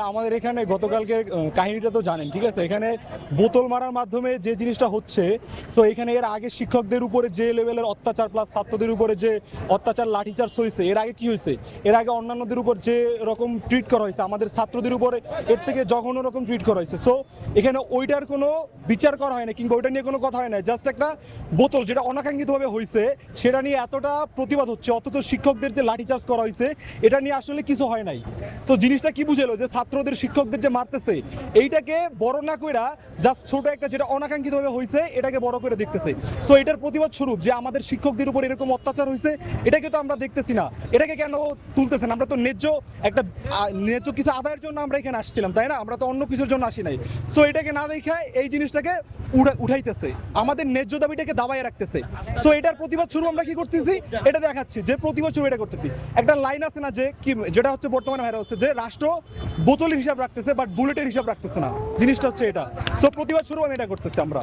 আমাদের এখানে গতকালকে কাহিনীটা তো জানেন, ঠিক আছে। এখানে বোতল মারার মাধ্যমে যে জিনিসটা হচ্ছে, তো এখানে এর আগে শিক্ষকদের উপরে যে লেভেলের অত্যাচার প্লাস ছাত্রদের উপরে যে অত্যাচার লাঠিচার্জ হয়েছে, এর আগে কি হয়েছে, এর আগে অন্যান্যদের উপর যে রকম ট্রিট করা হয়েছে, আমাদের ছাত্রদের উপরে এর থেকে জঘন্য রকম ট্রিট করা হয়েছে। সো এখানে ওইটার কোনো বিচার করা হয় না, কিংবা ওইটা নিয়ে কোনো কথা হয় না। জাস্ট একটা বোতল যেটা অনাকাঙ্ক্ষিতভাবে হয়েছে সেটা নিয়ে এতটা প্রতিবাদ হচ্ছে, অথচ শিক্ষকদের যে লাঠিচার্জ করা হয়েছে এটা নিয়ে আসলে কিছু হয় নাই। তো জিনিসটা কি বুঝেলো যে ছাত্রদের শিক্ষকদের যে মারতেছে এইটাকে বড় না কইরা জাস্ট ছোট একটা যেটা অনাকাঙ্ক্ষিতভাবে হয়েছে এটাকে বড় করে দেখতেছে। সো এটার প্রতিবাদ স্বরূপ যে আমাদের শিক্ষকদের উপর এরকম অত্যাচার হয়েছে এটাকে তো আমরা দেখতেছি না, এটাকে কেন তুলতেছেন? আমরা তো ন্যায্য কিছু আদায়ের জন্য আমরা এখানে আসছিলাম, তাই না? আমরা তো অন্য কিছুর জন্য আসি নাই। সো এটাকে না দেখা এই জিনিসটাকে উঠাইতেছে, আমাদের ন্যায্য দাবিটাকে দাবায় রাখতেছে। সো এটার প্রতিবাদ স্বরূপ আমরা কি করতেছি, এটা দেখাচ্ছি যে প্রতিবাদ স্বরূপ এটা করতেছি। একটা লাইন আছে না যে কি, যেটা হচ্ছে বর্তমানে ভাইরাল হচ্ছে যে রাষ্ট্র বোতলের হিসাব রাখতেছে বাট বুলেটের হিসাব রাখতেছে না, জিনিসটা হচ্ছে এটা। সো প্রতিবাদ স্বরূপ আমি এটা করতেছি আমরা।